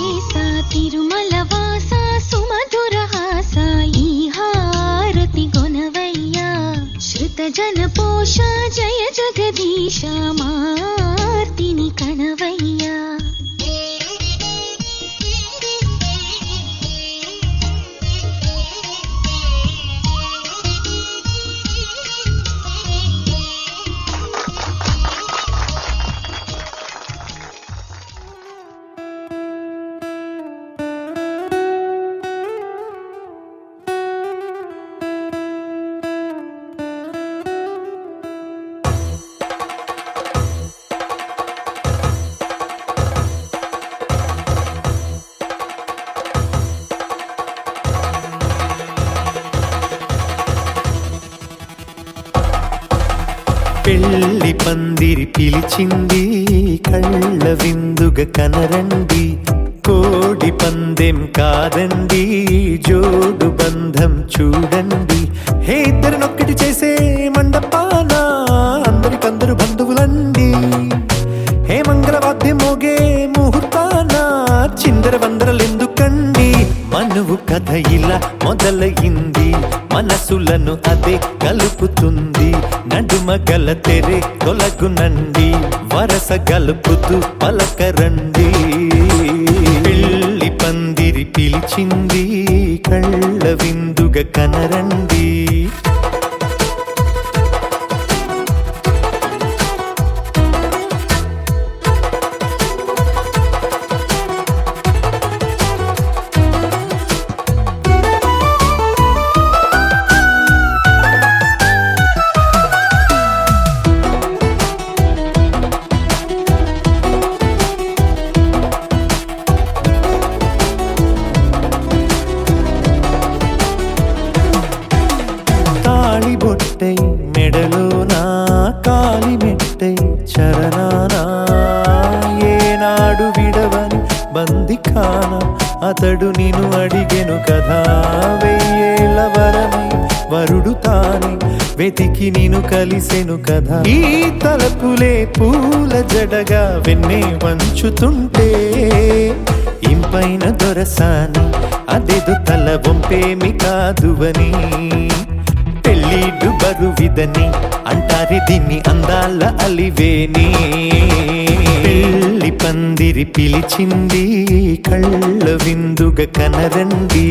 వెంకటేశా తిరుమల వాసా సుమధురహాసా ఈ హారతి గొనవయ్యా శ్రుత జన పోష జయ జగదీశ మార్తిని కణవయ్యా పెళ్లి పందిరి పిలిచింది కళ్ళ విందుగా కనరండి కోడి పందెం కాదండి జోడు బంధం చూడండి హే ఇద్దరినొక్కటి చేసే మండపాన అందరికందరు బంధువులండి హే మంగళవాద్యం మోగే ముహూర్తాన చిందర వందరలెందుకండి మనువు కథ ఇలా మొదలయింది మనసులను అదే కలుపుతుంది నడుమ గల తెరే తొలగునండి వరస గలుపుతూ పలకరండి పెళ్లి పందిరి పిలిచింది కళ్ళ విందుగా కనరండి బొట్టై మెడలోనా కాలి మెట్టై చరణానా ఏనాడు విడవని బందిఖాన అతడు నిన్ను అడిగెను కదా వెయ్యేళ్ళ వరమై వరుడు తానే వెతికి నిన్ను కలిసెను కదా ఈ తలపులే పూల జడగా వెన్నే వంచుతుంటే ఇంపైన దొరసాని అదేదో తల వంపేమి కాదువని పెళ్ళిడు బరువిదని అంటారే దీన్ని అందాల అలివేని పెళ్లి పందిరి పిలిచింది కళ్ళ విందుగా కనరండి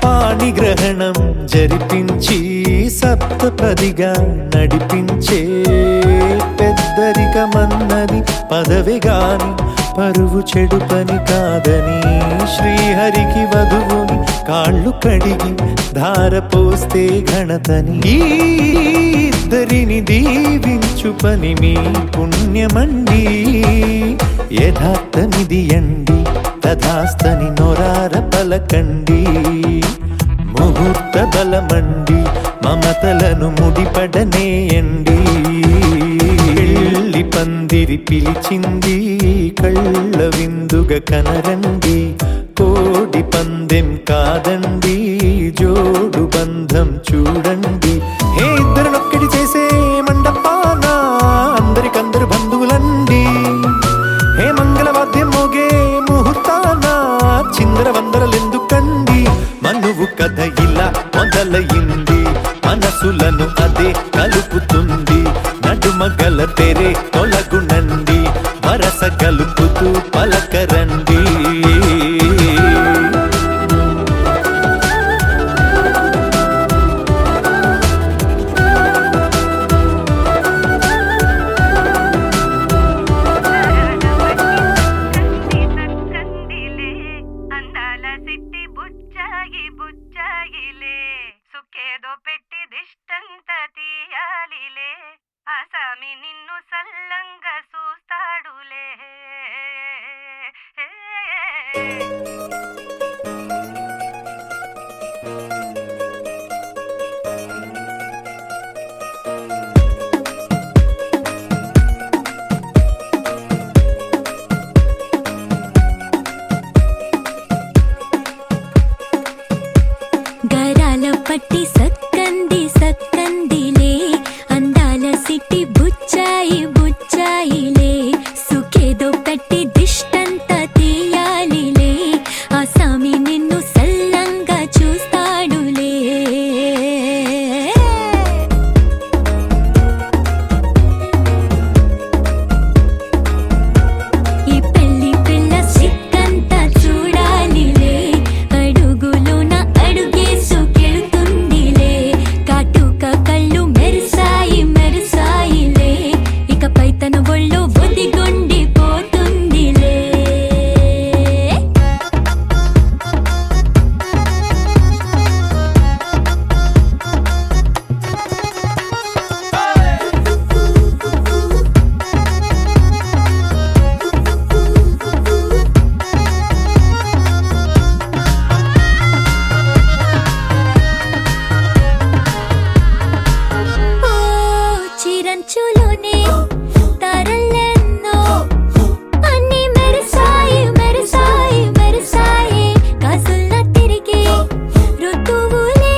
పాణిగ్రహణం జరిపించి సప్తపదిగా నడిపించే పెద్దరికమన్నది పదవి గాని పరువు చెడు పని కాదని శ్రీహరికి వధువుని కాళ్ళు కడిగి ధార పోస్తే ఘనతని ఈ ఇద్దరిని దీవించు పని మీ పుణ్యమండి యథార్థమిది అండి తథాస్తని నొరార పలకండి ముహూర్త బలమండి మమతలను ముడిపడనేయండి పెళ్లి పందిరి పిలిచింది కళ్ళ విందుగా కనరండి కోడి పందెం కాదండి జోడు బంధం చూడండి హే ఇద్దరినొక్కటి చేసే మండపాన అందరికందరు బంధువులండి హే మంగళవాద్యం మోగే ముహూర్తాన చిందర వందరలెందుకండి మనువు కథ ఇలా మొదలయింది మనసులను అదే కలుపుతుంది నడుమ గల తెరే తొలగునండి వరస కలుపుతూ పలకరండి స్వామి నిన్ను సల్లంగా చూస్తాడులే. గరాల పట్టి సక్కంది సక్కందిలే, అందాల సిట్టి బుచ్చాయి బుచ్చాయిలే, సుఖేదో పెట్టి దిష్టంత తీయాలిలే, ఆ సామి నిన్ను సల్లంగా చూస్తాడులే. ఈ పెళ్లి పిల్ల సిక్కంతా చూడాలిలే, అడుగులోన అడుగేసుకెళ్తుందిలే, కాటుక కళ్ళు మెరిసాయి మెరిసాయిలే, ఇకపై తన ఒళ్ళో ఒదిగొండిపోతుందిలే. ఓ చిరంచులోనే తారలెన్నో అన్ని మెరిసాయి మెరిసాయి మెరిసాయి, కాసుల్ల తిరిగి ఋతువులే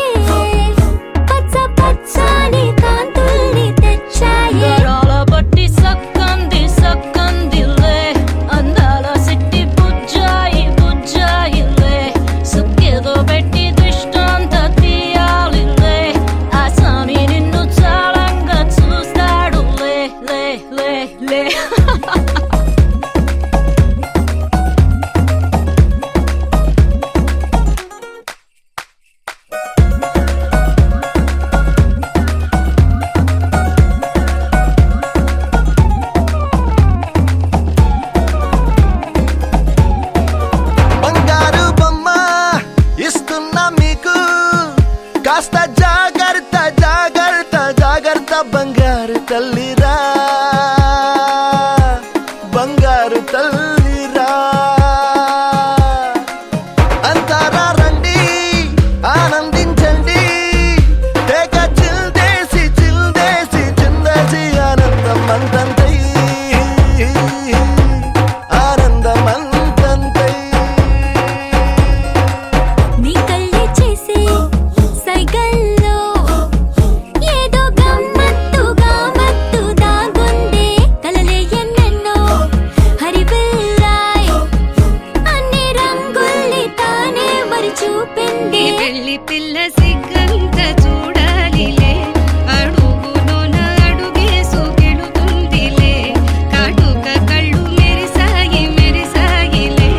పచ్చ పచ్చని కాంతుల్ని తెచ్చాయి. గరాల పట్టి సక్కంది సక్కందిలే, అందాల సిట్టి బుజ్జాయి బుజ్జాయిలే, సుక్కేదో పెట్టి దిష్టంత తీయాలిలే, ఆ స్వామి నిన్ను చాలంగా చూస్తాడు లే లే లే లే. బంగారు బొమ్మ ఇస్తున్నా మీకు, కాస్త జాగ్రత్త జాగ్రత్త జాగ్రత్త, బంగారు తల్లిరా బంగారు తల్లిరా. అంతారా రండి ఆనందించండి, తెగ చిల్దేసి చిల్దేసి చిందేసి, ఆనందం అంతంతై ఆనందం అంతంతై. నీ కళ్ళే చేసే సైగల్లో ఏదో గమ్మత్తుగా మత్తు దాగుందే, కలలే ఎన్నెన్నో హరివిల్లాయ్, అన్ని రంగుల్ని తానే మరి చూపింది. పెళ్లి పిల్ల సిగ్గంత చూడాలిలే, అడుగులోన అడుగేసుకెళుతుందిలే, కాటుక కళ్ళు మెరిసాయి మెరిసాయిలే,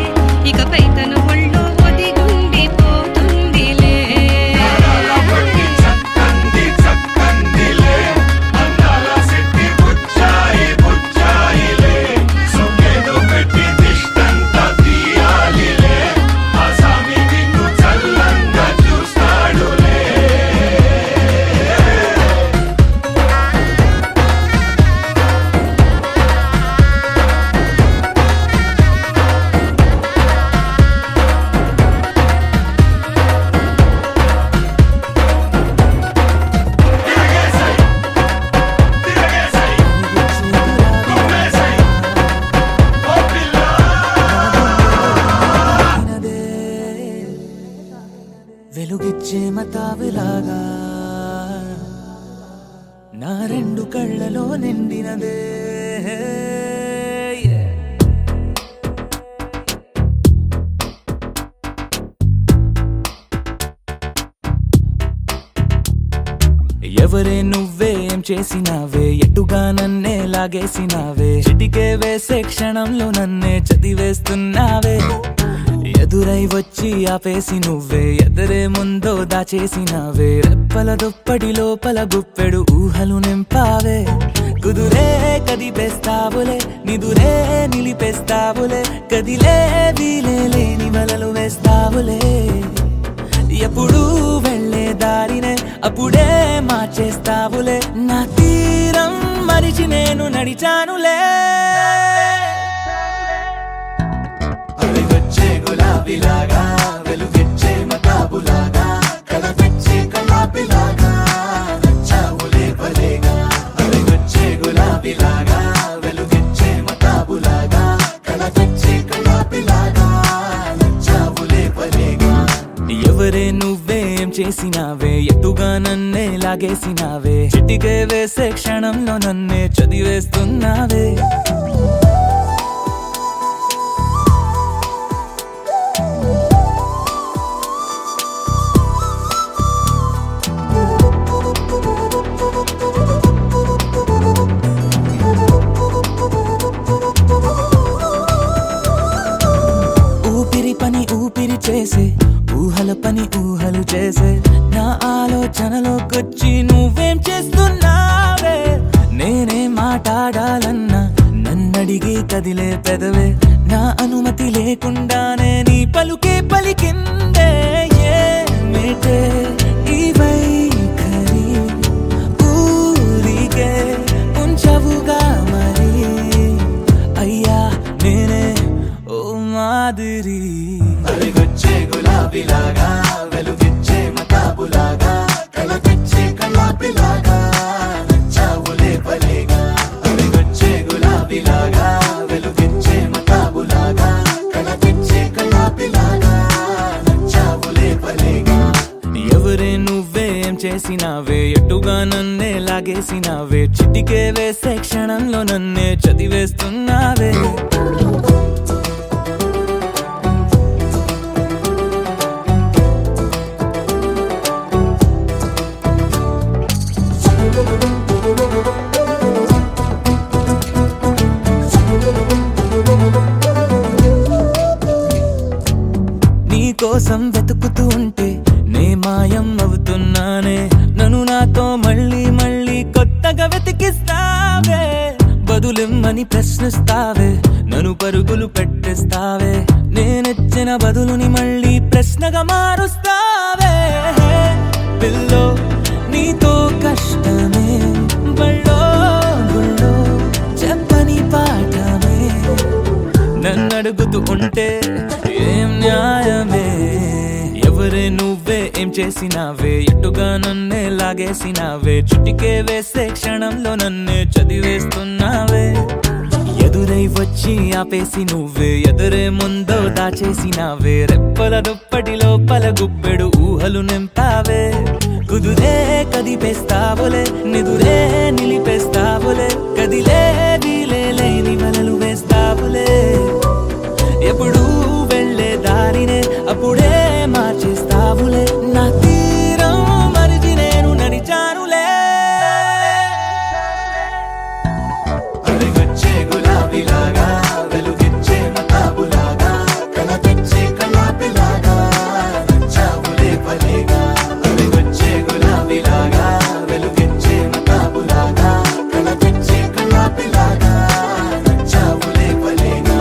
ఇకపై తన ఒళ్ళో ఒదిగుండిపోతుందిలే. వెలుగిచ్చే మతావిలాగా నా రెండు కళ్ళలో నిండినదే. ఎవరే నువ్వేం చేసినావే, ఎటుగా నన్నే లాగేసినావే, చిటికే వేసే క్షణంలో నన్నే చదివేస్తున్నావే, ఎదురై వచ్చి ఆపేసి నువ్వే ఎదరే ముందో దాచేసినావే, రెప్పల దుప్పటి లోపల గుప్పెడు ఊహలు నింపావే, కుదురే కదిపేస్తావులే నిదురే నిలిపేస్తావులే, కదిలే వీలే లేని వలలు వేస్తావులే, ఎప్పుడు వెళ్ళే దారినే అప్పుడే మార్చేస్తావులే, నా తీరం మరిచి నేను నడిచానులే అలిగొచ్చే గులాబీలాగా వెలుగెచ్చే మతాబులాగా కలపెచ్చే కలాపిలాగా నచ్చావులే భలేగా అలిగొచ్చే గులాబీలాగా వెలుగెచ్చే మతాబులాగా కలపెచ్చే కలాపిలాగా నచ్చావులే భలేగా ఎవరే నువ్వేం చేసినావే ఎటుగా నన్నే లాగేసినావే చిటికే వేసే క్షణంలో నన్నే చదివేస్తున్నావే ఊపిరి పని ఊపిరి చేసే ఊహల పని ఊహలు చేసే నా ఆలోచనలోకొచ్చి నువ్వేం చేస్తున్నావే నేనే మాట్లాడాలన్నా నన్నడిగి కదిలే పెదవే నా అనుమతి లేకుండానే నీ పలుకే పలికిందే ఏమిటే ఈ వైఖరి ఊరికే ఉంచవుగా మరి అయ్యా నేనే ఓ మాదిరి అలిగొచ్చే గులాబీలాగా వెలుగెచ్చే మతాబులాగా కలపెచ్చే కలాపిలాగా నచ్చావులే భలేగా అలిగొచ్చే గులాబీలాగా వెలుగెచ్చే మతాబులాగా కలపెచ్చే కలాపిలాగా నచ్చావులే భలేగా ఎవరే నువ్వేం చేసినావే ఎటుగా నన్నే లాగేసినావే చిటికే వేసే క్షణంలో నన్నే చదివేస్తున్నావే నీ కోసం వెతుకుతూ ఉంటే నే మాయం అవుతున్నానే నన్ను నాతో మళ్ళీ మళ్ళీ కొత్తగా వెతికిస్తావే బదులిమ్మని ప్రశ్నిస్తావే నన్ను పరుగులు పెట్టిస్తావే నేనెచ్చిన బదులుని మళ్ళీ ప్రశ్నగా మారుస్తావే పిల్లో నీతో కష్టమే బళ్ళో గుళ్ళో చెప్పని పాఠమే నన్నడుగుతూ ఉంటే ఏం న్యాయమే ఎవరే నువ్వే ఏం చేసినావే ఎటుగా నన్నే లాగేసినావే చుటికే వేసే క్షణంలో నన్నే చదివేస్తున్నావే ఎదురై వచ్చి ఆపేసి నువ్వే ఎదురే ముందో దాచేసినావే రెప్పల దుప్పటి లోపల గుప్పెడు ఊహలు నింపావే కుదురే కదిపేస్తావులే నిదురే నిలిపేస్తావులే కదిలే వీలే లేని వలలు వేస్తావులే ఎప్పుడు వెళ్ళే దారినే అప్పుడే మార్చేస్తావులే నా తీరం మరిచి నేను నడిచానులే అలిగొచ్చే గులాబీలాగా వెలుగెచ్చే మతాబులాగా కలపెచ్చే కలాపిలాగా నచ్చావులే భలేగా అలిగొచ్చే గులాబీలాగా వెలుగెచ్చే మతాబులాగా కలపెచ్చే కలాపిలాగా నచ్చావులే భలేగా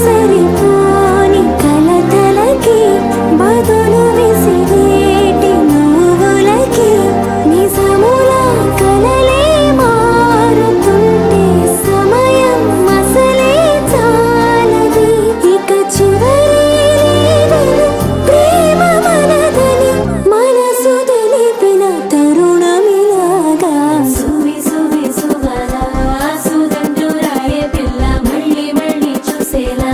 సరిపోని కలతలకి బదులు విసిరేటి నువ్వులకి నిజములా కలలే మారుతుంటే సమయం అసలే చాలది ఇక చివరి ప్రేమ మనదని మనసు తెలిపిన తరుణమిలాగా సువి సువి సువలా సుదంటూ రాయే పిల్ల మళ్ళీ మళ్ళీ చూసేలా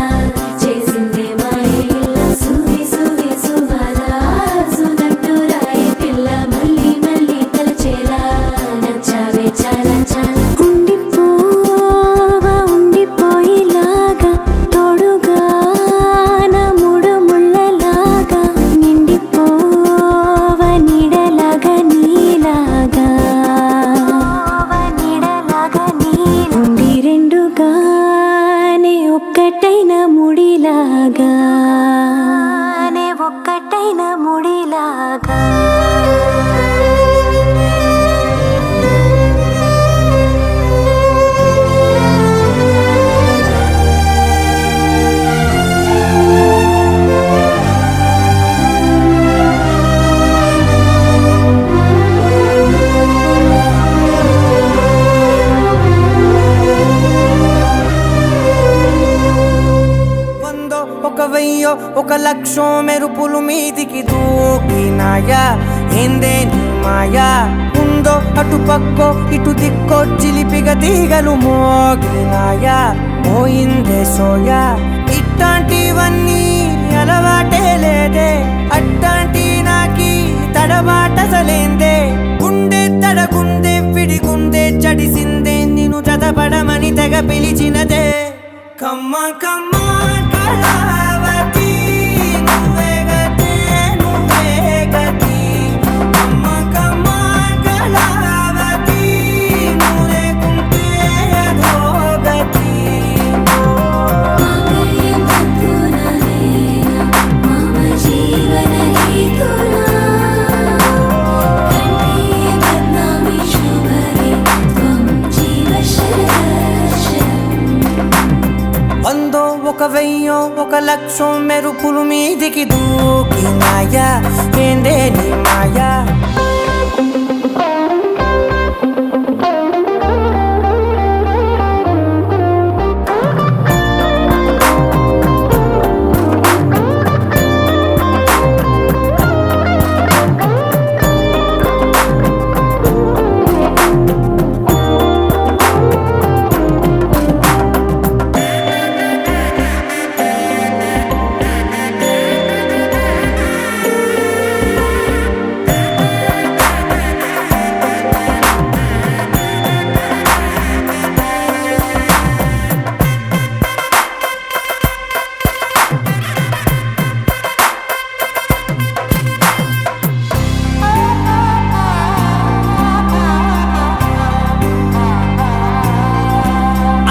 చేసిందే మాయల సువి సువి సువలా సుదంటూ రాయే పిల్ల మళ్ళీ మళ్ళీ తలచేలా నచ్చావే చాలా చాలా ఉండిపోవా ఉండిపోయేలాగా తోడుగా నా మూడు ముళ్ళలాగా నిండిపోవా నీడలాగా నీలాగా ఉండి రెండుగానే ఒక్కటైన ముడిలాగా ఒక్కటైన ముడిలాగా వందో ఒక వెయ్యో ఒక లక్షో మెరుపులు మీదికి దూకినాయా ఏందే నీ మాయా ఉందో అటు పక్కో ఇటు దిక్కో చిలిపిగ తీగలు మోగినాయా పోయిందే సోయా ఇట్లాంటివన్నీ అలవాటే లేదే అట్లాంటి నాకి తడబాటసలేందే గుండె తడగుందే విడిగుందే చడిసిందే నిన్ను చదపడమని తెగ పిలిచినదే కమ్మ కమ్మ కళావతి నువ్వే గతే నువ్వే గతి కమ్మ కమ్మ కళావతి నువ్వు లేకుంటే అదో గతి మమ జీవన హేతునా కంఠే బద్నామి శుభగే త్వం జీవ శరశం వందో ఒక వెయ్యో ఒక లక్షో మెరుపులు మీదికి దూకినాయా ఏందే నీ మాయా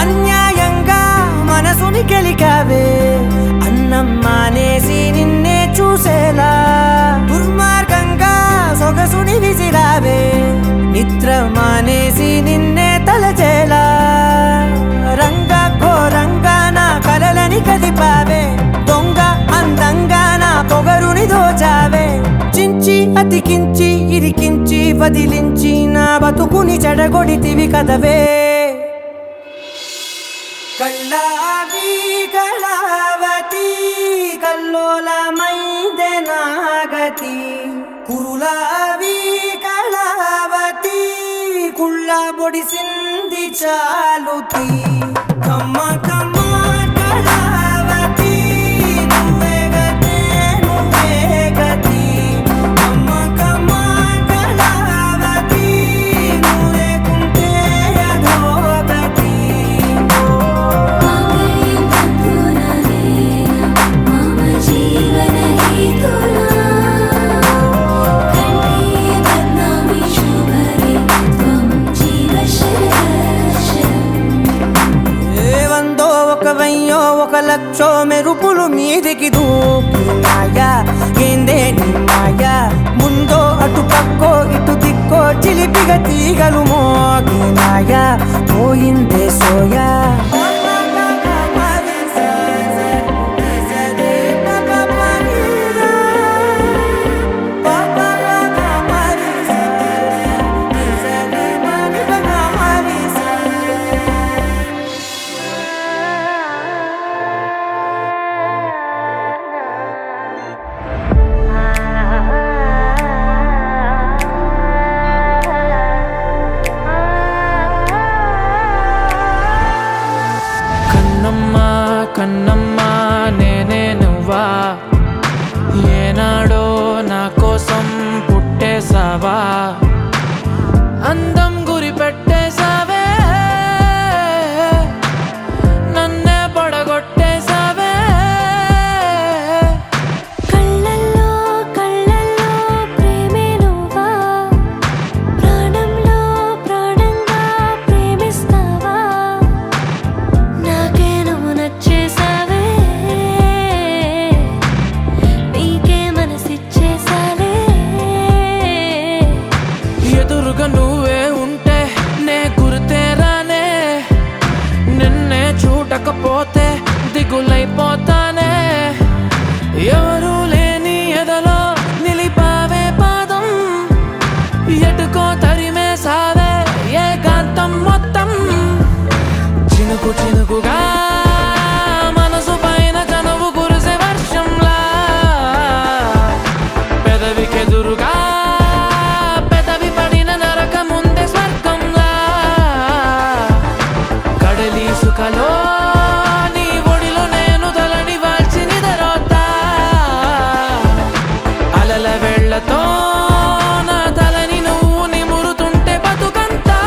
అన్యాయంగా మనసుని గెలికావే అన్నం మానేసి నిన్నే చూసేలా దుర్మార్గంగా సొగసుని విసిరావే నిద్ర మానేసి నిన్నే తలచేలా రంగా ఘోరంగా నా కలలని కదిపావే దొంగ అందంగా నా పొగరుని దోచావే చించి అతికించి ఇరికించి వదిలించి నా బతుకుని చెడగొడితివి కదవే కళ్ళావి కళావతి కల్లోలమైందే నాగతి కురులావి కళావతి కుళ్ళ బొడిసింది చాలుతి కమ్మ కమ్మ కళావతి నువ్వే గతే నువ్వే గతి కమ్మ కమ్మ కళావతి నువ్వు లేకుంటే అదో గతి మమ జీవన హేతునా కంఠే బద్నామి శుభగే త్వం జీవ శరశం వందో ఒక వెయ్యో ఒక లక్షో మెరుపులు మీదికి దూకినాయా ఏందే నీ మాయా ముందో అటు పక్కో ఇటు దిక్కో చిలిపిగ తీగలు మోగినాయా పోయిందే సోయా కన్నమ్మా నేనే నువ్వా ఏనాడో నా కోసం పుట్టేసావా అందం గురి పెట్టేసావే నన్నే పడగొట్టేసావే కళ్ళల్లో కళ్ళల్లో ప్రేమే నువ్వా ప్రాణంలో ప్రాణంగా ప్రేమిస్తావా నాకే నువ్వు నచ్చేసావే నీకే మనసిచ్చేసాలే ఎదురుగా నువ్వే ఉంటే నే గుర్తేరానే నిన్నే చూడకపోతే దిగులైపోతానే ఎవరు లేని ఎదలో నిలిపావే పాదం ఎటుకో తరిమే సావే ఏకాంతం మొత్తం చినుకు చినుకుగా మనసు పైన కనువు కురిసే వర్షంలా పెదవికెదురుగా పెదవి పడిన నరక ముందే స్వర్గంలా కడలి సుఖలో నీ ఒడిలో నేను తలని వాల్చి నిదరోతా అలల వెళ్ళతో నా తలని నువ్వు నిమురుతుంటే బతుకంతా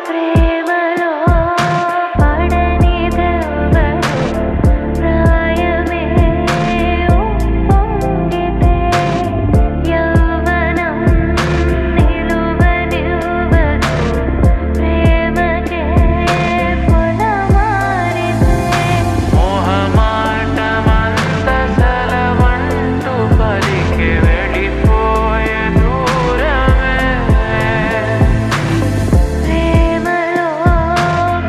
ప్రేమలో పడనిదెవరు ప్రాయమే ఉప్పొంగితే యవ్వనం నిలువనివ్వదు ప్రేమకే పొలమారితే మోహమాటమంత సెలవంటూ పలికి వెళ్ళిపోయే దూరమే ప్రేమలో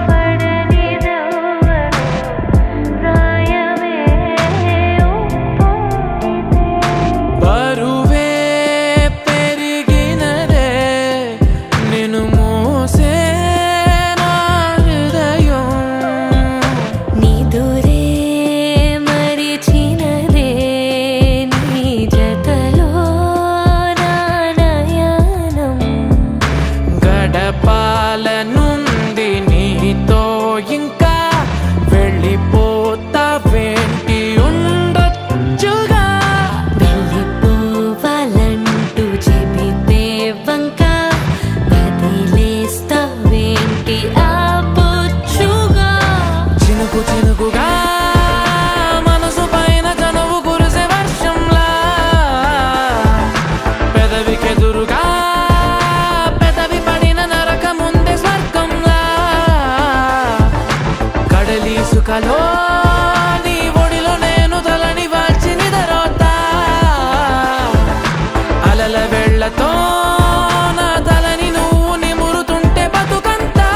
పడనిదెవరు ప్రాయమే ఉప్పొంగితే బరువే పెరిగినదే నిన్ను మోసే నా హృదయం నిదురే మరిచినదే నీ జతలో నా నయనం గడపాలనుంది నీతో ఇంకా వెళ్ళిపోతావేంటి ఉండొచ్చుగా వెళ్ళిపోవాలంటూ చెబితే వంక వదిలేస్తావేంటి ఆ బొచ్చుగా చినుకు చినుకుగా మనసు పైన కనువు కురిసే వర్షంలా పెదవికెదురుగా పెదవి పడిన నరక ముందే స్వర్గంలా కడలి సుఖలో నీ ఒడిలో నేను తలని వాల్చి నిదరోతా అలల వెళ్ళతో నా తలని నువ్వు నిమురుతుంటే బతుకంతా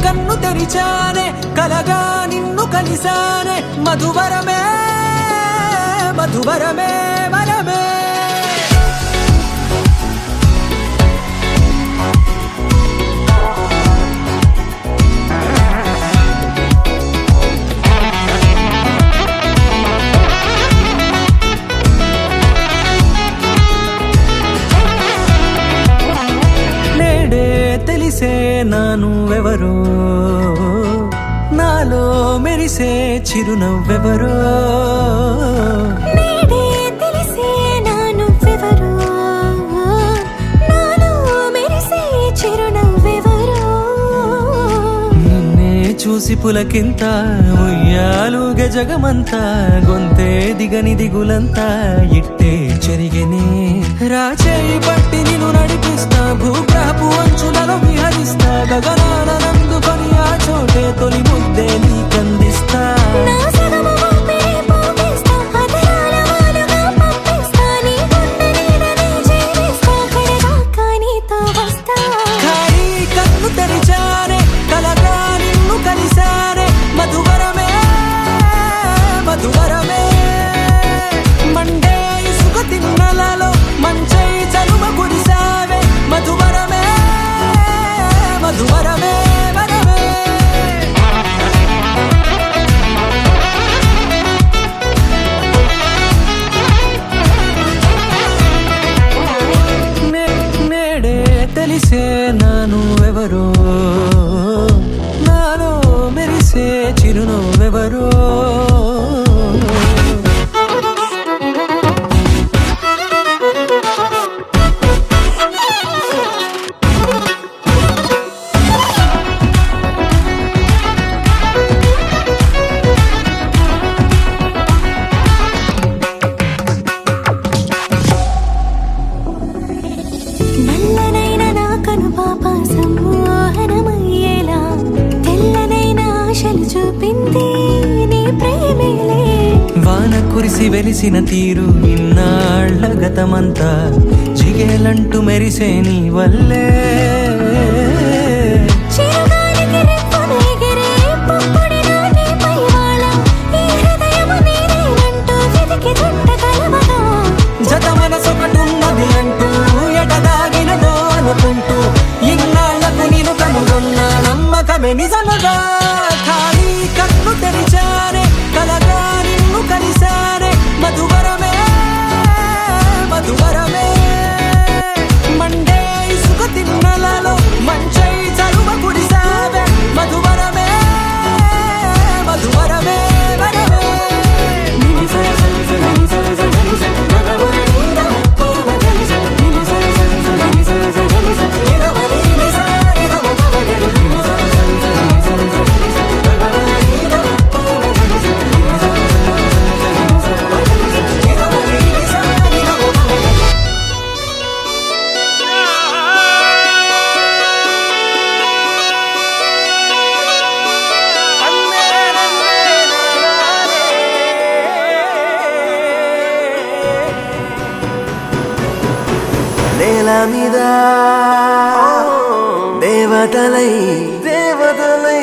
కన్ను తెరిచానే కలగా నిన్ను కలిసానే మధువరమే మధువరమే వరమే తెలిసే నానువెవరో నాలో మెరిసే చిరునవ్వెవరో నేడే తెలిసే నానువెవరో నాలో మెరిసే చిరునవ్వెవరో నిన్నే చూసి పులకింత ఉయ్యాలుగ జగమంతా గొంతే దిగని దిగులంతా ఇట్టే చెరిగెనే రాచేయి పట్టి నిన్ను నడిపిస్తా భూగ్రహపు అంచులలో విహరిస్తా గగనాన నందుకొని ఆ చోటే తొలి ముద్దే నీకందిస్తా నా సగము ఊపిరి పోగిస్తా అదరాల వాలుగా పంపిస్తా నీ గుండె నీడనే చేరిస్తా కడదాకా నీతో వస్తా ఖాళీ కన్ను తెరిచానే కలగా నిన్ను కలిసానే మధువరమే మధువరమే మండే ఇసుక తిన్నలలో మంచై చలువ కురిసావే మధువరమే మధువరమే వరమే నేడే తెలిసే నానువెవరో నాలో మెరిసే చిరునవ్వెవరో నల్లనైన నా కను పాప సమ్మోహనమయ్యేలా తెల్లనైన ఆశలు చూపింది నీ ప్రేమేలే వాన కురిసి వెలిసిన తీరు ఇన్నాళ్ల గతమంతా జిగేలంటూ మెరిసే నీ వల్లే చిరుగాలికి రెప్పను ఎగిరే పుప్పొడిలో నీ పైవాళ ఈ హృదయము నీదేనంటూ వెతికి చుట్ట కలవగా జత మనసొకటున్నది అంటూ ఎటదాగినదో అనుకుంటూ ఇన్నాళ్లకు నేను కనుగొన్న నమ్మకమే నిజముగా ఖాళీ కన్ను తెరిచానే కలగా నిన్ను కలిసానే మధువరమే మధువరమే మండే ఇసుక తిన్నలలో మంచై చలువ కురిసావే మధువరమే మధువరమే వరమే నేల మీద దేవతలై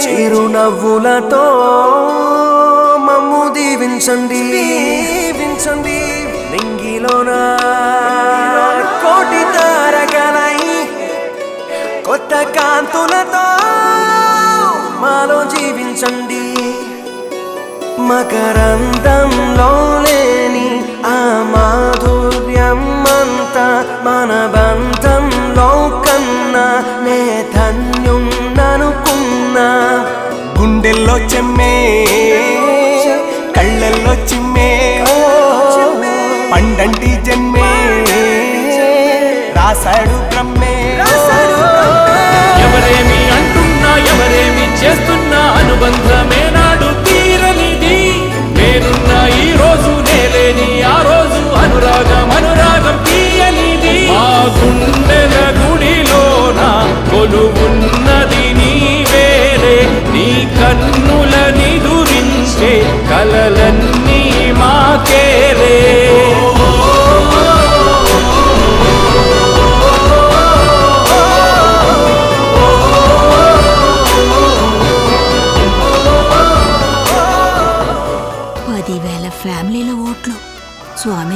చిరునవ్వులతో మమ్ము దీవించండి నింగిలోన కోటి తారకలై కొత్త కాంతులతో మాలో జీవించండి మకరందంలో లేని ఆ మాధుర్యం అంతా మన బంధంలో కన్నా నే ధన్యున్ననుకున్నా గుండెల్లో చెమ్మే కళ్ళల్లో చిమ్మే పండంటి జన్మే రాశాడు బ్రహ్మే ఎవరేమి అంటున్నా ఎవరేమి చేస్తున్నా అనుబంధమే నాడు తీరనిది నేనున్న ఈ రోజు నేలేని ఆ రోజు అనురాగం తీయనిది మా గుండెల గుడిలోన కొలువున్నది నీవేలే నీ కన్నుల నిదురించే కలలన్నీ మాకేలే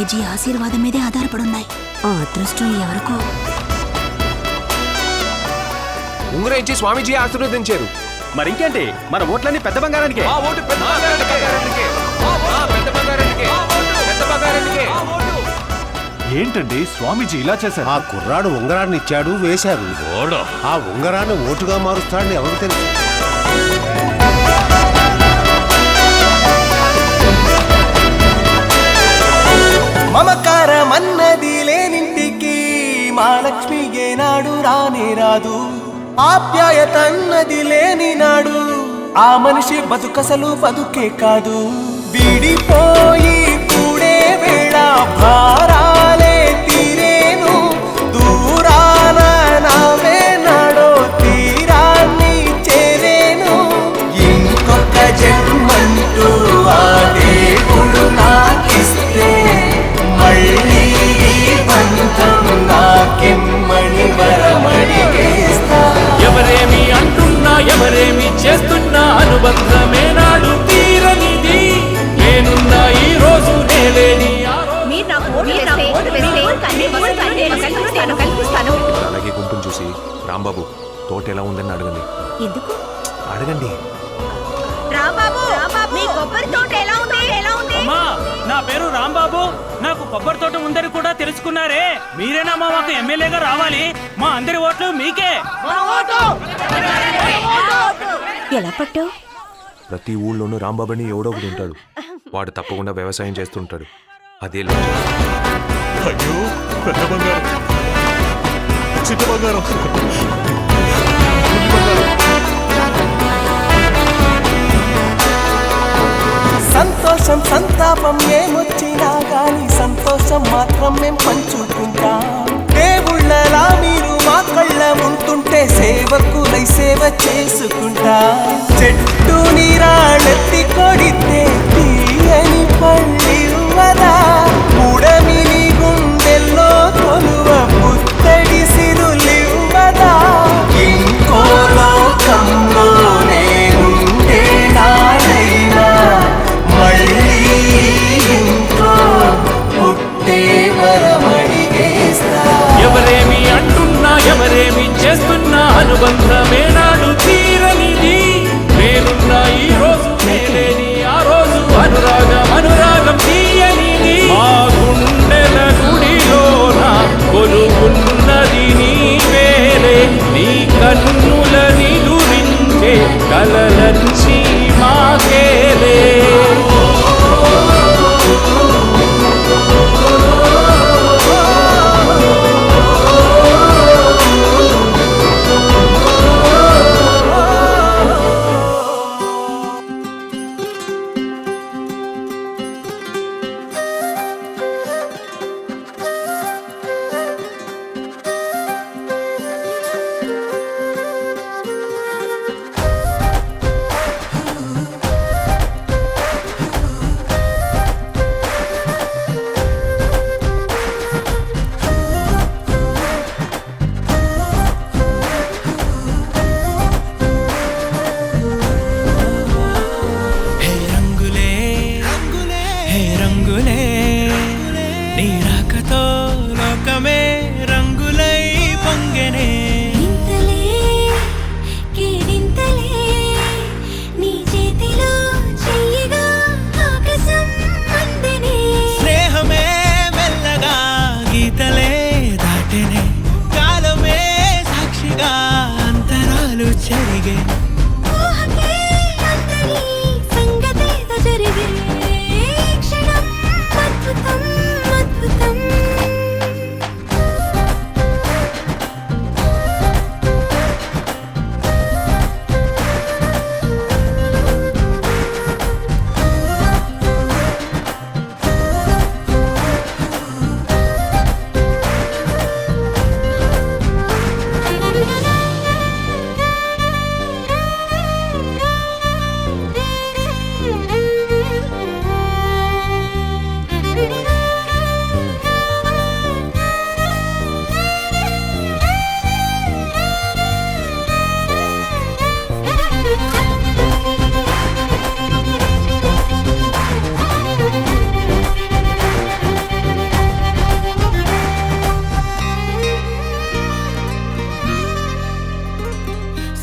స్వామీజీ ఆశీర్వాదం మీదే ఆధారపడున్నాయి. ఆ అదృష్టం ఎవరికో. ఉంగరం ఇచ్చి స్వామీజీ ఆశీర్వదించారు. మరి ఇంకేంటి, మన ఓట్లన్నీ పెద్ద బంగారానికే. ఏంటండి స్వామీజీ ఇలా చేశారు? ఆ కుర్రాడు ఉంగరాన్ని ఇచ్చాడు, వేశారు. ఆ ఉంగరాన్ని ఓటుగా మారుస్తాడని ఎవరు తెలుసు? మమకారమన్నది లేనింటికి మహాలక్ష్మి ఏనాడు రానే రాదు. ఆప్యాయతన్నది లేని నాడు ఆ మనిషి బతుకసలు బతుకే కాదు. విడిపోయి కూడే వేళ భారాలే తీరేను. దూరాన నావే నాడో తీరాన్ని చేరేను. ఇంకొక జన్మంటూ ఆ దేవుడు నాకిస్తే మళ్ళీ బంధం నాకెమ్మని వరమడిగేస్తా. ఎవరేమి అంటున్నా ఎవరేమి చేస్తున్నా అనుబంధమే నాడు తీరనిది. నేనున్నా ఈ రోజు నేలేని అలాగే గుంపును చూసి రాంబాబు తోట ఎలా ఉందని అడగండి. ఎందుకు అడగండి. అమ్మా, నా పేరు రాంబాబు. నాకు కొబ్బరి తోట ఉందని కూడా తెలుసుకున్నారే. మీరేనా మా మాకు ఎమ్మెల్యేగా రావాలి. మా అందరి ఓట్లు మీకే. ఎలా పట్టావు? ప్రతి ఊళ్ళోనూ రాంబాబుని ఎవడో ఒకడు ఉంటాడు. వాడు తప్పకుండా వ్యవసాయం చేస్తుంటాడు. అదే అయ్యో, పెద్ద బంగారం, చిన్న బంగారం. సంతోషం సంతాపం ఏమొచ్చినా గాని సంతోషం మాత్రం మేం పంచుకుంటాం. దేవుళ్ళలా మీరు మా కళ్ళ ఉంటుంటే సేవకులై సేవ చేసుకుంటా. చెట్టు నీరాళ్ళెత్తి కొడితే తీయని పళ్ళివ్వదా. ఉడమిని గుండెల్లో కొలువ పుత్తడి సిరులివ్వదా. ఇంకో లోకంలోనే ఉండే నాడైనా మళ్ళీ ఇంకో పుట్టే వరమడిగేస్తా. ఎవరేమి అంటున్నా ఎవరేమి చేస్తున్నా అనుబంధమే నాడు తీరనిది. నేనున్నా ఈ రోజు నేలేని ఆ రోజు అనురాగం అనురాగం తీయనిది. మా గుండెల గుడిలోన కొలుకున్నది నీ వేలే. నీ కన్నుల నిదురించే కలలన్నీ మాకేలే.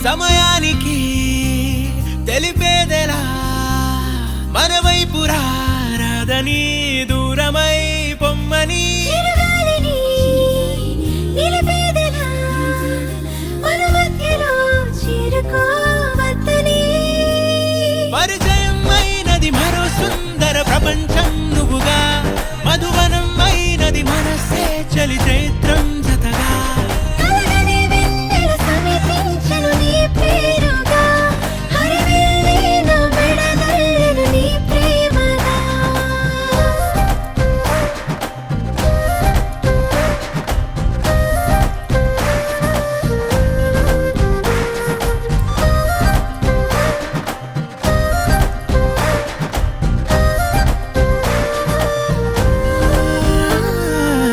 సమయానికి తెలిపేదెలా మన వైపు రాదని దూరమై పొమ్మని చిరుగాలిని నిలిపేదెలా మన మధ్యలో చేరుకోవద్దని పరిచయం అయినది మరో సుందర ప్రపంచం నువ్వుగా మధువనం అయినది మనసే చలి చైత్రం జతగా కలగని వెన్నెల సమీపించను నీ పేరుగా హరివెల్లి నా మెడదల్లెను నీ ప్రేమగా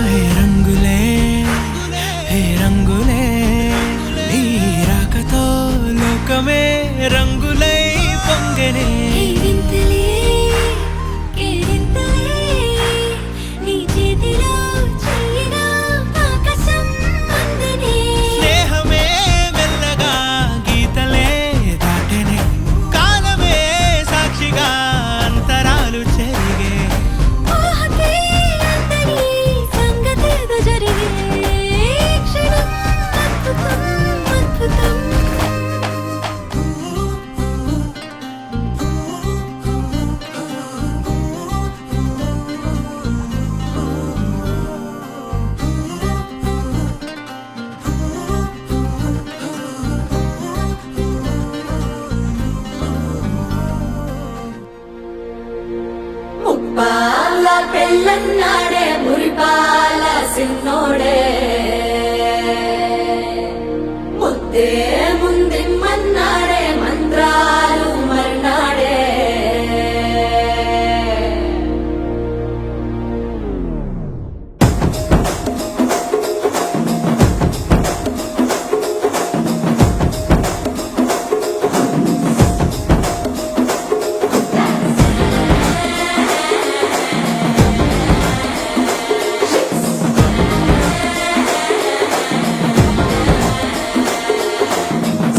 హే రంగులే హే రంగులే నీ రాకతో లోకమే రంగులై పొంగనే కేరింతలే కేరింతలే నీ చేతిలో చెయ్యిగా ఆకాశం అందనే స్నేహమే మెల్లగా గీతలే దాటెనే కాలమే సాక్షిగా అంతరాలు చెరిగే ఊహకే అందని సంగతేదో జరిగే క్షణం అద్భుతం అద్భుతం ముప్పాల పెళ్ళన్నాడే మురిపాల సిన్నోడే ముద్దే ముందిమ్మన్నాడే మంత్రాలు మర్నాడే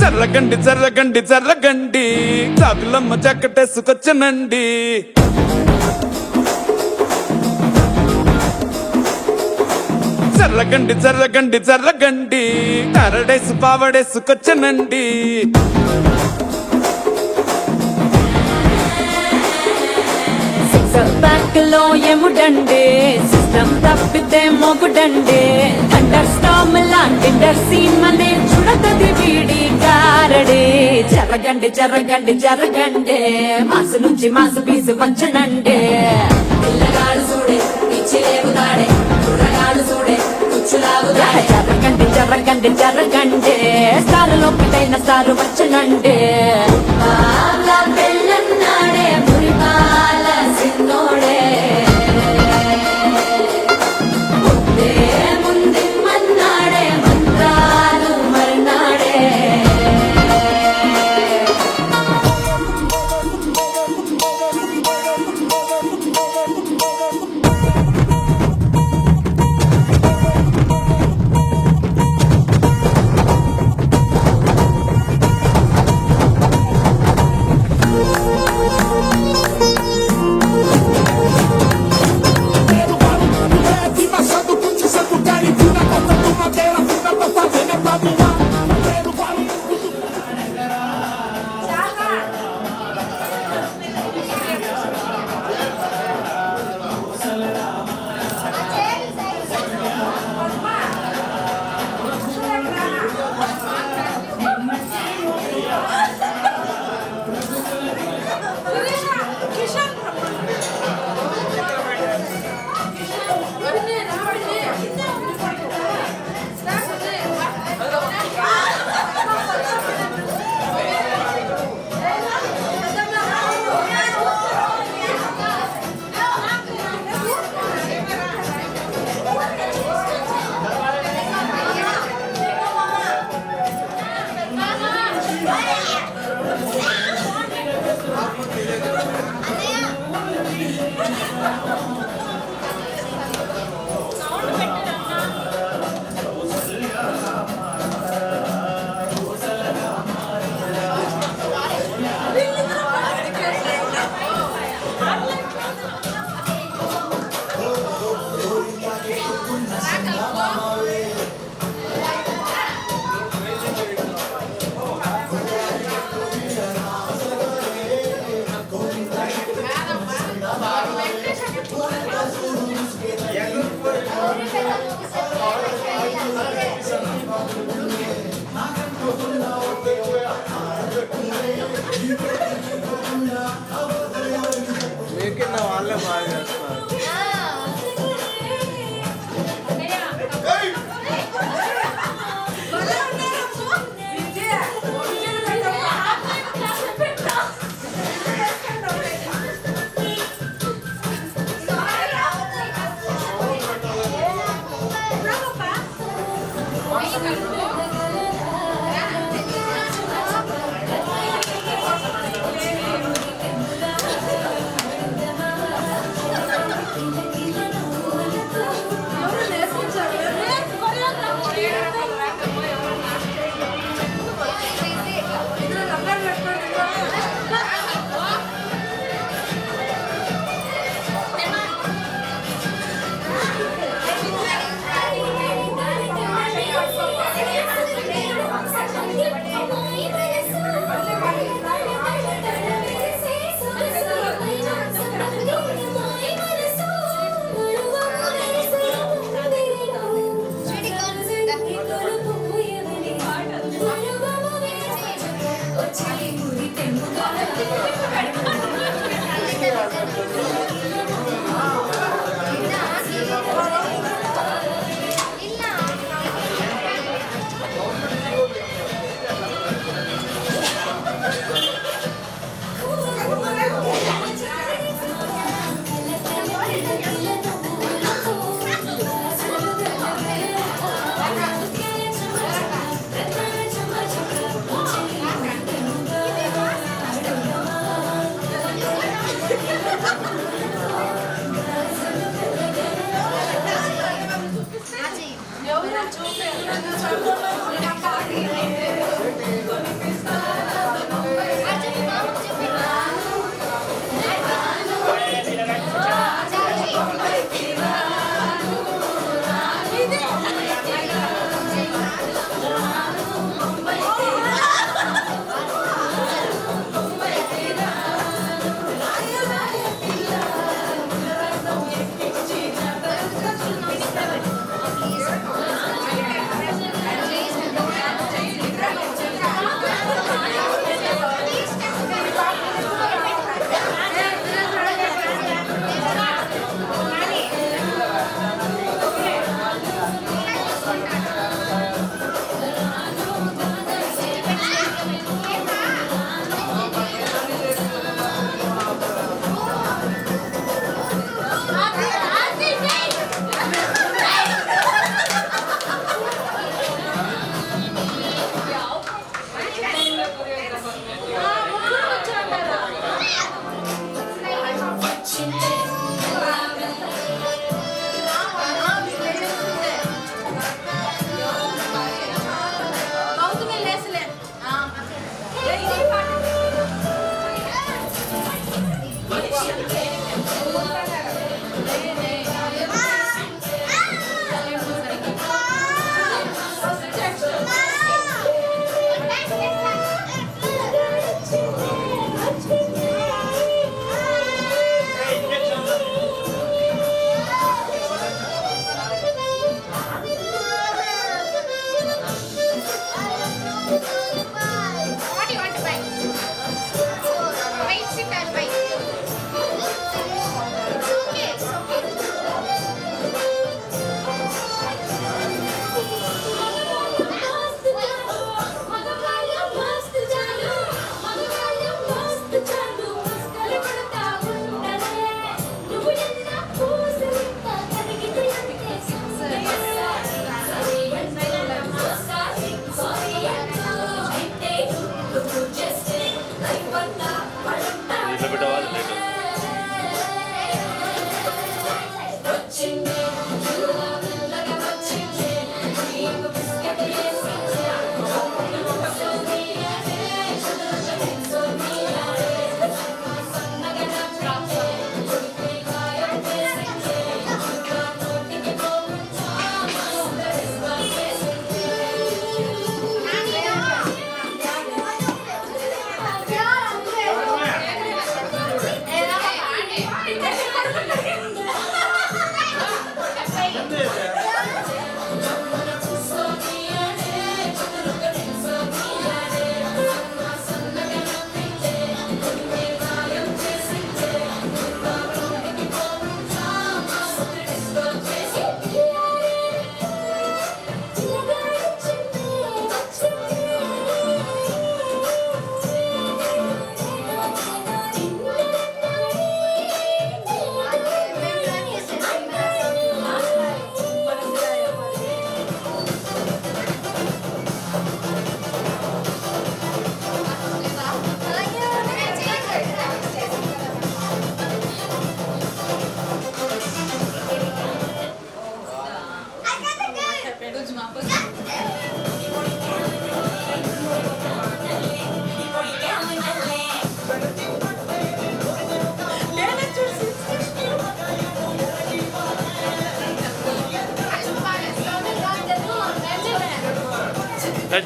జర్రగండి జర్రగండి జర్రగండి చాకులమ్మ చక్కటేసుకొచ్చనండి జర్రగండి జర్రగండి జర్రగండి కరడేసు పావడేసుకొచ్చనండి బ్యాక్ లో ఎముడండి సిస్టమ్ తప్పితే మొగుడండి అండర్ స్టామ్ లాంటి సీన్ మనే చూడకది వీడి కారడి జరగండి జరగండి జరగండి మాసు నుంచి మాసు పీసు పంచనండి పిల్లగాడు చూడే పిచ్చి లేగుతాడే కుర్రగాడు చూడే కుచ్చులాగుతాడే జరగండి జరగండి జరగండి స్టారు లోపటైన స్టారు వచ్చనండి పెళ్ళన్నాడే మురిపాల సిన్నోడే ముద్దే ముందిమ్మన్నాడే మంత్రాలు మర్నాడే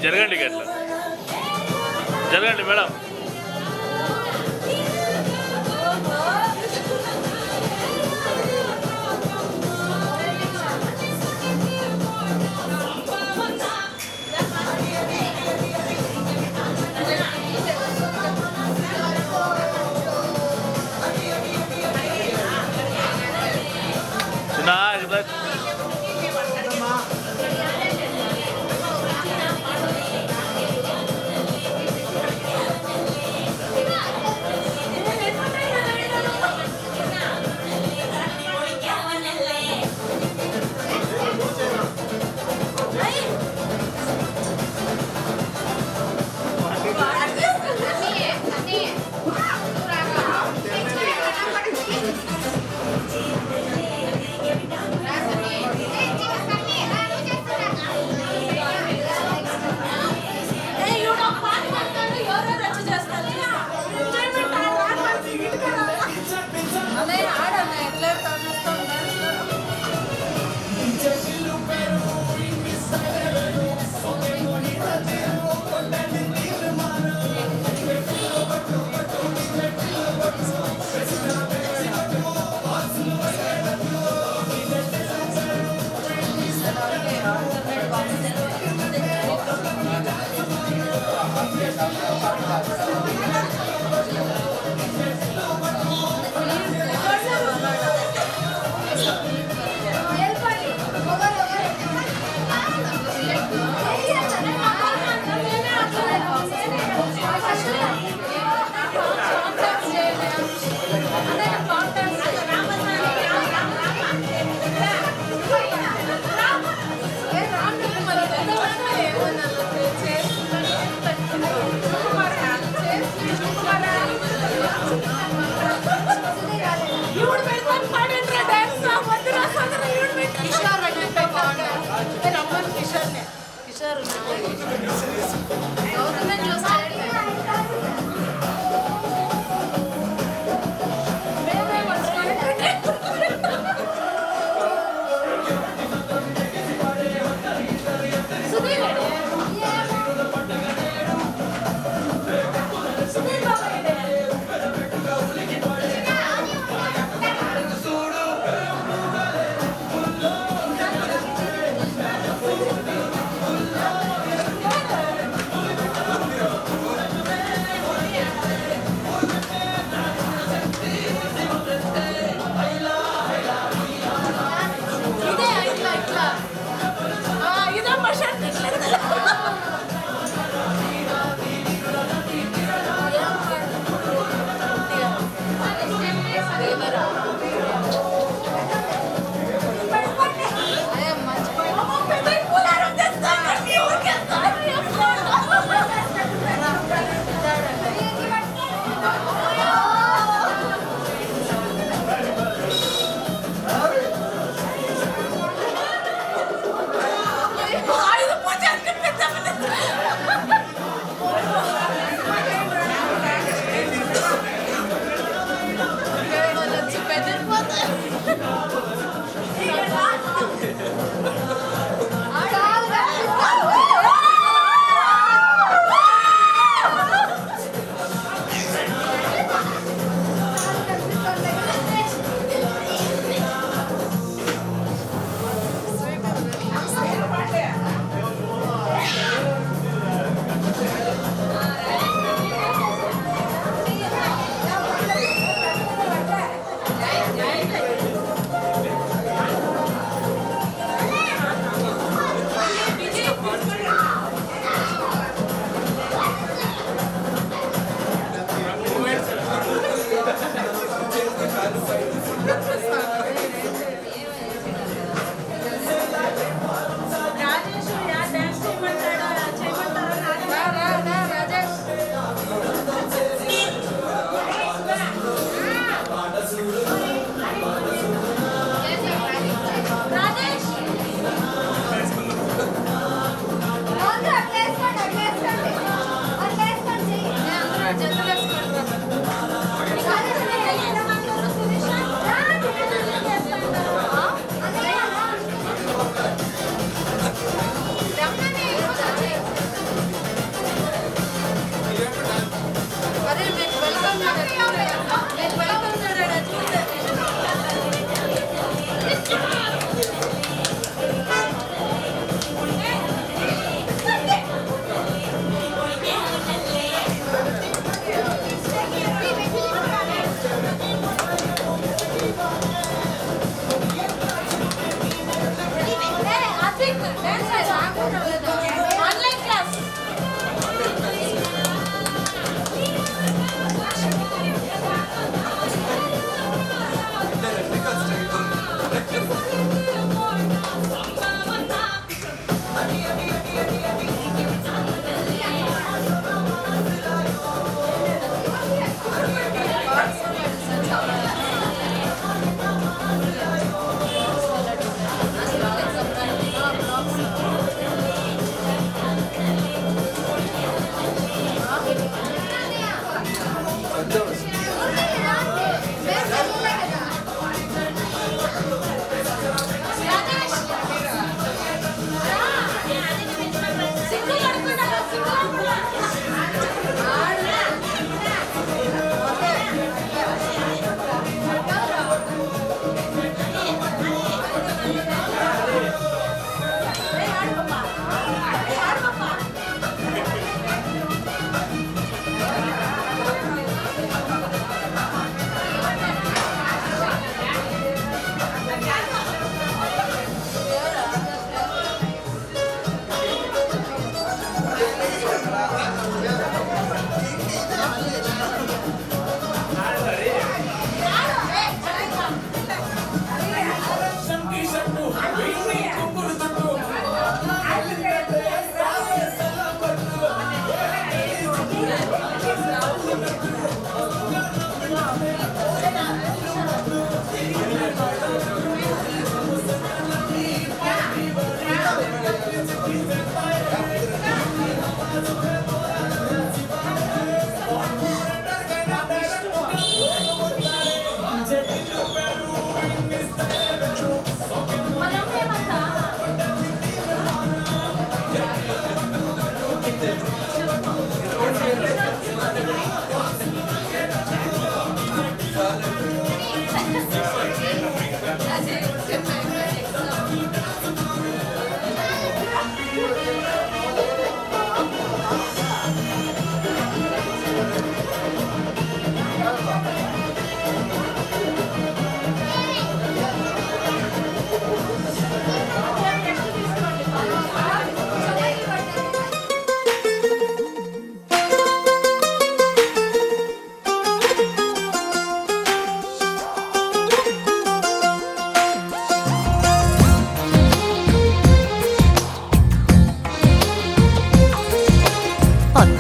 జరగండి గట్ల జరగండి మేడం.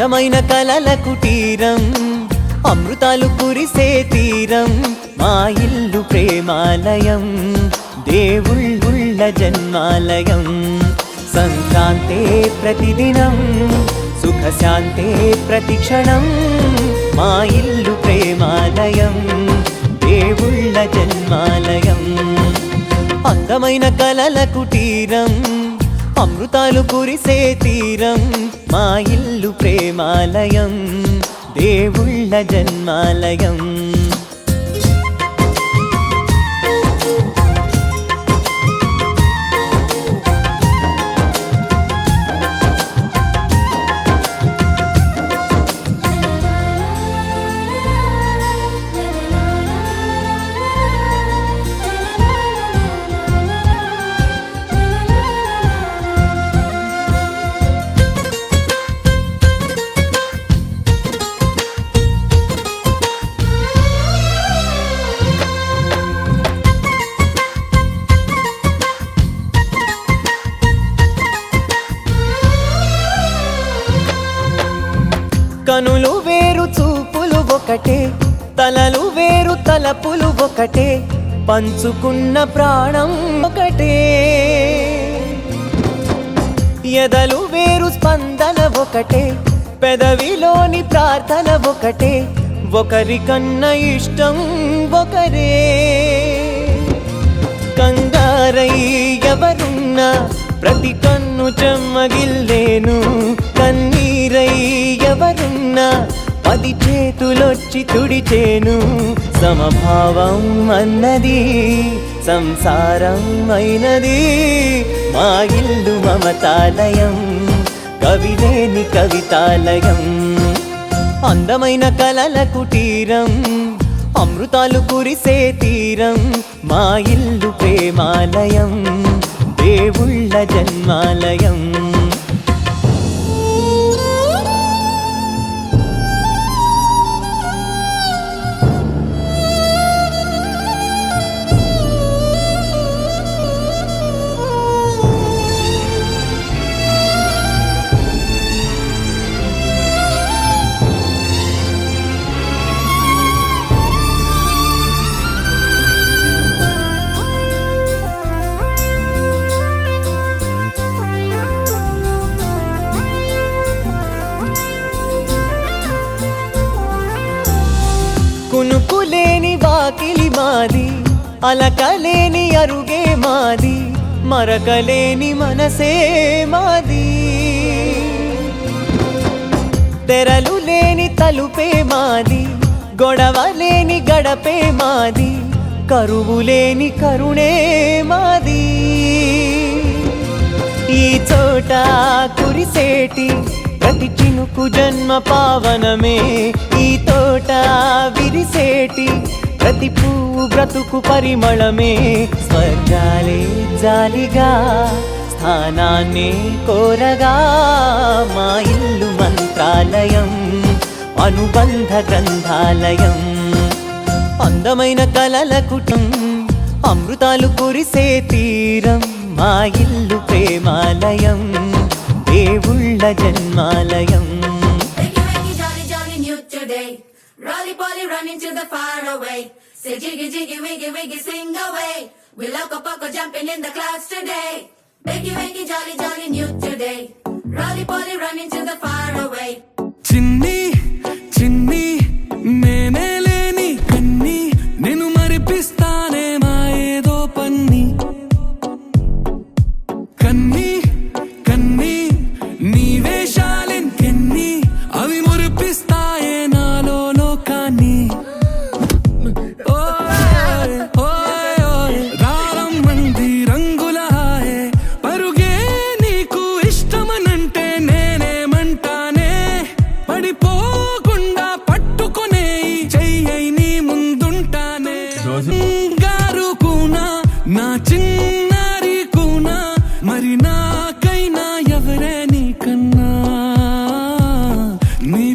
అందమైన కలల కుటీరం అమృతాలు కురిసే తీరం మా ఇల్లు ప్రేమాలయం దేవుళ్ళ జన్మాలయం సంక్రాంతే ప్రతిదినం సుఖశాంతే ప్రతిక్షణం మా ఇల్లు ప్రేమాలయం దేవుళ్ళ జన్మాలయం అందమైన కలల కుటీరం అమృతాలు కురిసే తీరం మా ఇల్లు ప్రేమాలయం దేవుళ్ళ జన్మాలయం కనులు వేరు చూపులు ఒకటే తలలు వేరు తలపులు ఒకటే పంచుకున్న ప్రాణం ఒకటే ఎదలు వేరు స్పందన ఒకటే పెదవిలోని ప్రార్థన ఒకటే ఒకరికన్నా ఇష్టం ఒకరే కంగారై ఎవరున్నా ప్రతి కన్ను చెమ్మగిల్లేను కన్నీరై ఎవరున్నా 10 చేతులొచ్చి తుడిచేను సమభావం అన్నది సంసారం అయినది మా ఇల్లు మమతాలయం కవిలేని కవితాలయం అందమైన కలల కుటీరం అమృతాలు కురిసే తీరం మా ఇల్లు ప్రేమాలయం దేవుళ్ళ జన్మాలయం కునుకులేని వాకిలి మాది అలకలేని అరుగే మాది మరకలేని మనసే మాది తెరలు లేని తలుపే మాది గొడవ లేని గడపే మాది కరువు లేని కరుణే మాది ఈ చోట కురిసేటి ప్రతి చినుకు జన్మ పావనమే ఈ తోట విరిసేటి ప్రతి పువ్వు బ్రతుకు పరిమళమే స్వర్గాలే జాలిగా స్థానాన్ని కోరగా మా ఇల్లు మంత్రాలయం అనుబంధ గ్రంథాలయం అందమైన కలల కుటుంబం అమృతాలు కురిసే తీరం మా ఇల్లు ప్రేమాలయం దేవుళ్ళ జన్మాలయం Jolly, jolly, new today. Rolly poly running to the far away. Say jiggy, jiggy, wiggy, wiggy, sing away. We loco poco jumping in the clouds today. Biggy, wiggy, jolly, jolly, new today. Rolly poly running to the far away. చిన్ని చిన్ని నేనే లేని కన్ని నేను మరిపిస్తానే మా ఏదో పన్ని కన్ని కన్ని నీ వేషాలెంకెన్ని అవి మురిపిస్తాయే నాలో లోకాన్ని ఓయ్ ఓయ్ ఓయ్ రారం మంది రంగుల హాయే పరుగే నీకు ఇష్టమనంటే నేనేమంటానే పడిపోకుండా పట్టుకునే చెయ్యై నీ ముందుంటానే గారు కూనా నా చిన్నారి కూనా మరి నాకైనా ఎవరే నీకన్నా నీ